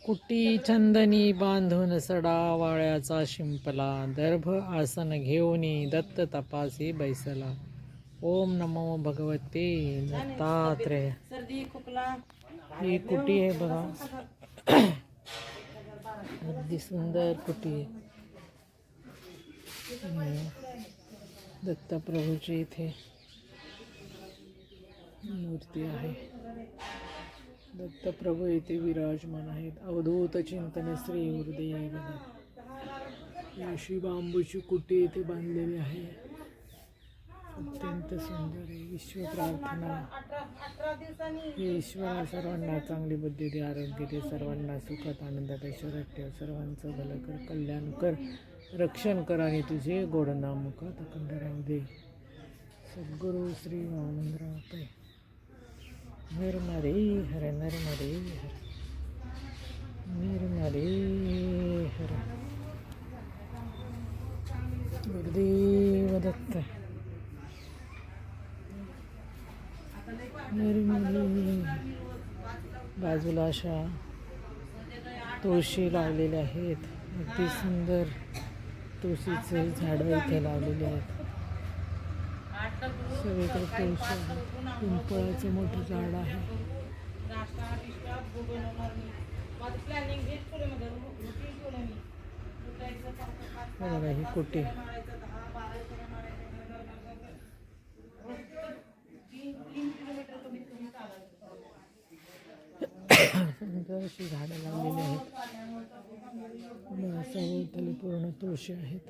कुटी चंदनी बांधून सडा वाळ्याचा शिंपला दर्भ आसन घेऊनी दत्त तपासी बैसला. ओम नमो भगवते दत्तात्रेय. ही कुटी आहे बघा. अगदी सुंदर कुटी आहे. दत्तप्रभूची इथे मूर्ती आहे. दत्तप्रभू इथे विराजमान आहेत. अवधूत चिंतन श्री गुरुदेव. अशी बांबूची कुटी इथे बांधलेली आहे. अत्यंत सुंदर आहे. विश्व प्रार्थना. हे ईश्वरा सर्वांना चांगली बुद्धी दे, आरोग्य दे, सर्वांना सुखात आनंदात ऐश्वर्यात ठेव, सर्वांचं भलं कर, कल्याण कर, रक्षण कर आणि तुझे गोड नाम मुखात अखंड राहू दे. सद्गुरु श्री वामनराव पै. नरमरे हर नरमरे हर नरमरे हर. गुरुदेव दत्त. नरमरे. बाजूला अशा तुळशी लावलेल्या आहेत. अगदी सुंदर तुळशीचे झाडं इथे लावलेले आहेत. सगळीकडे तुळशी आहे. पिंपळाचं मोठं झाड आहे. बघा ही कुटी. सुंदर अशी झाडं लावलेली आहेत. सभोवताली पूर्ण तुळशी आहेत.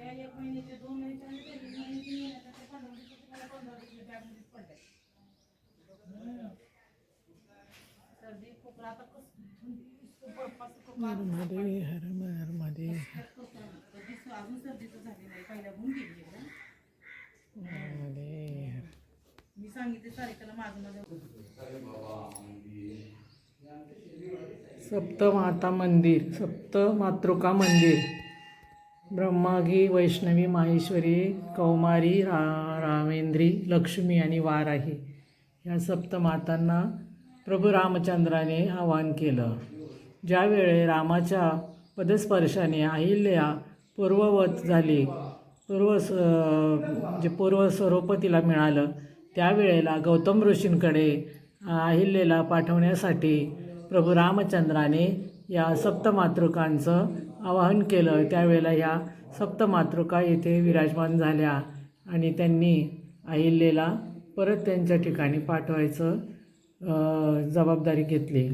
नर्मदे हर नर्मदे सप्तमाता मंदिर, सप्तमातृका मंदिर. ब्रह्मागी, वैष्णवी, माहेश्वरी, कौमारी, रामेंद्री, लक्ष्मी आणि वाराही या सप्तमातांना प्रभू रामचंद्राने आवाहन केलं. ज्यावेळे रामाच्या पदस्पर्शाने अहिल्या पूर्ववत झाली, पूर्व स्वरूप तिला मिळालं, त्यावेळेला गौतम ऋषींकडे अहिल्याला पाठवण्यासाठी प्रभू रामचंद्राने या सप्तमातृकांचं आवाहन केलं. त्यावेळेला ह्या सप्तमातृका येथे विराजमान झाल्या आणि त्यांनी अहिल्याला परत त्यांच्या ठिकाणी पाठवायचं जबाबदारी घेतली.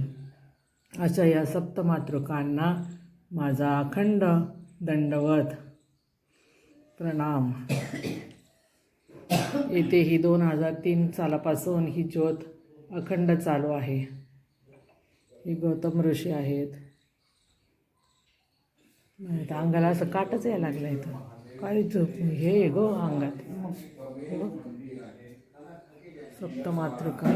अशा या सप्तमातृकांना माझा अखंड दंडवत प्रणाम. येथे ही 2003 सालापासून ही ज्योत अखंड चालू आहे. ही गौतम ऋषी आहेत. अंगाला असं काटच यायला लागलं इथं. काय झोप हे गो अंगात. सप्तमातृका.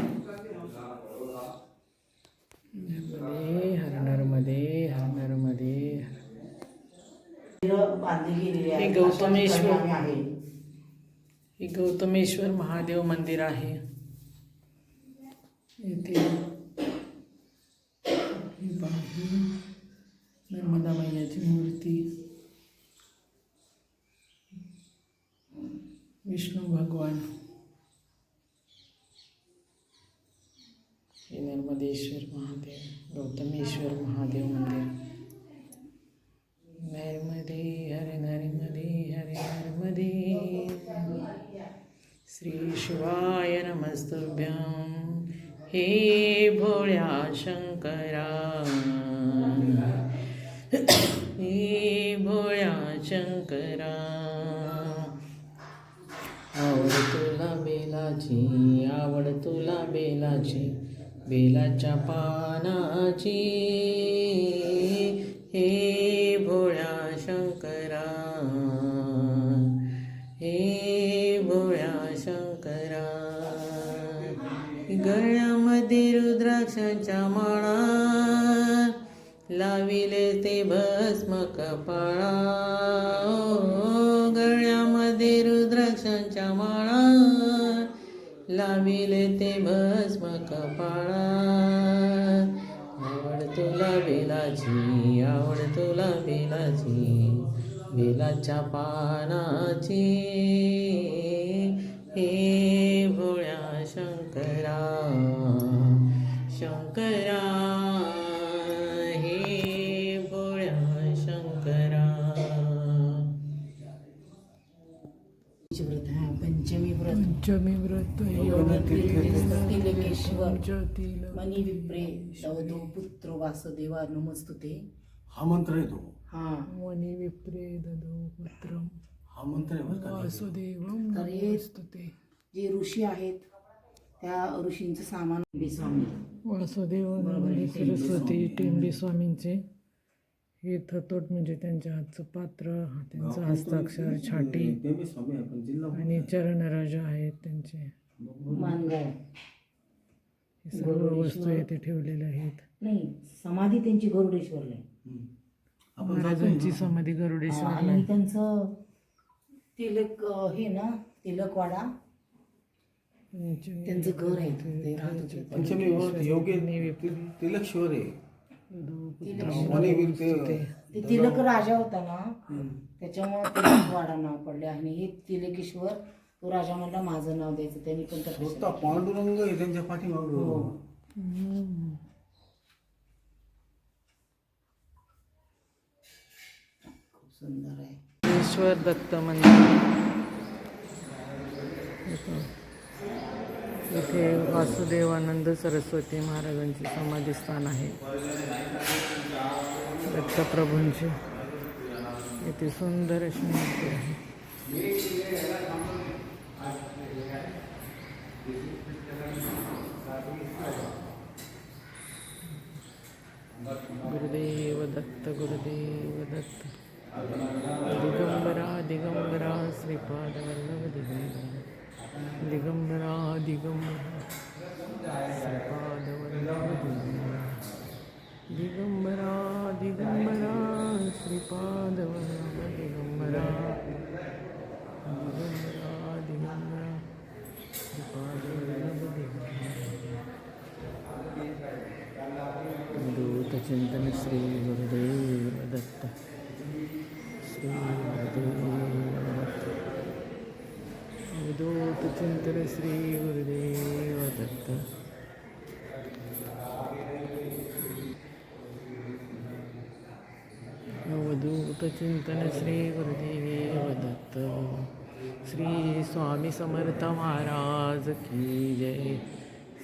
नर्मदे हर नर्मदे हर नर्मदे. हे गौतमेश्वर महादेव मंदिर आहे. इथे नर्मदा मैयाची मूर्ती, विष्णू भगवान. हे नर्मदेश्वर महादेव, गौतमेश्वर महादेव मंदिर. नर्मदे हर नर्मदे हर नर्मदे. श्री शिवाय नमस्तुभ्यं हे भोळ्या शंकरा. हे भोळ्या शंकरा. आवड तुला बेलाची, आवड तुला बेलाची, बेलाच्या पानाची. हे भोळ्या शंकरा. हे भोळ्या शंकरा. गळ्यामध्ये रुद्राक्षाच्या माळा, लाविले ते भस्म कपाळा. गळ्यामध्ये रुद्राक्षाच्या माळा, लाविले ते भस्म कपाळा. आवड तुला बेलाची आवड तुला बेलाची बेलाच्या पानाची हे भोळ्या शंकरा शंकरा हे भोळ्या शंकरा. व्रत हा पंचमी व्रत पंचमी व्रत तिलकेश्वर मनी विप्रे दवदो पुत्र वासुदेवा नमस्तुते. हा मंत्र आहे तो. हा मनी विप्रे ददो पुत्रम हा मंत्र आहे बरं का. वासुदेवम तर हे नमोस्तुते. जे ऋषी आहेत त्या ऋषींचं सामान स्वामी वासुदेवानंद सरस्वती टेंबे स्वामींचे हे थतोट म्हणजे त्यांच्या हातचं पात्र, त्यांचं हस्ताक्षर, छाटी ते बी स्वामी आहे पण जिल्हा आणि चरणराजा आहेत त्यांचे. मानगाव हे सर्व वस्तू येथे ठेवलेल्या आहेत. नाही समाधी त्यांची गरुडेश्वरला आहे. महाराजांची समाधी आणि गरुडेश्वरला. त्यांचं तिलक हे ना तिलकवाडा त्यांचं घर आहे ते राहत होते. पंचमी व्रत योग्य तिलकेश्वर आहे. ते तिलक राजा होता ना त्याच्यामुळे तिलकवाडा नाव पडले आणि हे तिलकेश्वर तो राजा म्हणला माझं नाव द्यायचं त्यांनी पण नुसता पांडुरंग आहे त्यांच्या पाठीमागं. हो. खूप सुंदर आहे. ईश्वर दत्त मंदिर. इथे वासुदेवानंद सरस्वती महाराजांचे समाधी स्थान आहे. दत्तप्रभूंचे इथे सुंदर अशी मूर्ती आहे. गुरुदेव दत्त गुरुदेव दत्त. दिगंबरा दिगंबरा श्रीपाद वल्लभ दिगंबरा दिगंबरा दिगंबरा श्रीपाद वल्लभ दिगंबरा दिगंबरा दिगंबरा श्रीपाद वल्लभ दिगंबरा दिगंबरा दिगंबरा श्रीपाद वल्लभ दिगंबरा. दूतचिंतन श्री गुरुदेव दत्त श्री गुरुदेव दत्त. अवधूत चिंतन श्री गुरुदेव दत्त. अवधूत चिंतन श्री गुरुदेव दत्त. श्री स्वामी समर्थ महाराज की जय.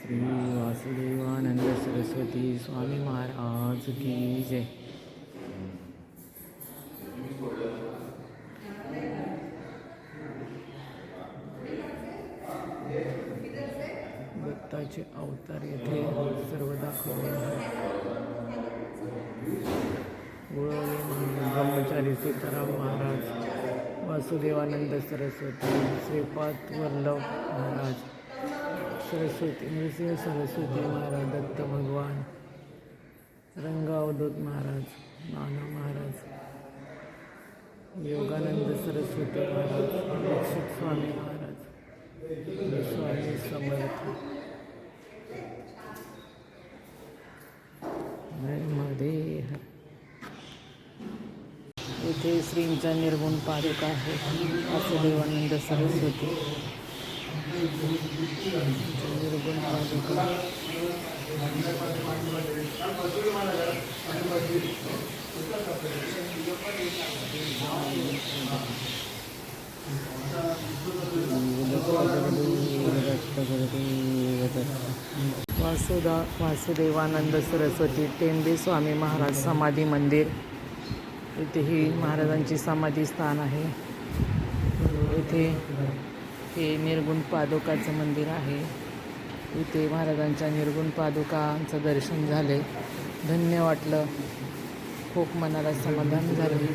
श्री वासुदेवानंद सरस्वती स्वामी महाराज की जय. दत्ताचे अवतार येथे सर्व दाखवले आहेत. गुळवणे महाराज, ब्रह्मचारी सीताराम महाराज, वासुदेवानंद सरस्वती, श्रीपाद वल्लभ महाराज, सरस्वती नृसिंह सरस्वती महाराज, दत्त भगवान, रंगावधूत महाराज, नाना महाराज, योगानंद सरस्वती महाराज, दीक्षित स्वामी महाराज, स्वामी समर्थ. मध्ये इथे श्रींच्या निर्गुण पादुका आहेत. वासुदेवानंद सरस्वती निर्गुण पादुका. वासुदेवानंद सरस्वती टेंबे स्वामी महाराज समाधी मंदिर. इथेही महाराजांची समाधी स्थान आहे. इथे हे निर्गुण पादुकाचं मंदिर आहे. इथे महाराजांच्या निर्गुण पादुकांचं दर्शन झाले. धन्य वाटलं, खूप मनाला समाधान झाले.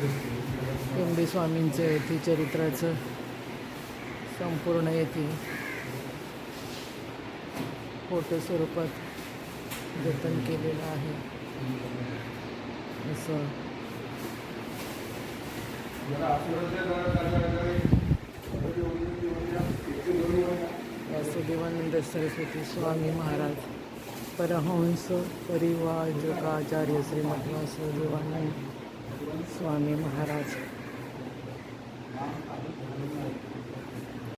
टेंबे स्वामींचं येथे चरित्राचं संपूर्ण येथे फोटो स्वरूपात जतन केलेलं आहे. असं वासुदेवानंद सरस्वती स्वामी महाराज परहंस परिवाजकाचार्य श्रीमद वासुदेवानंद स्वामी महाराज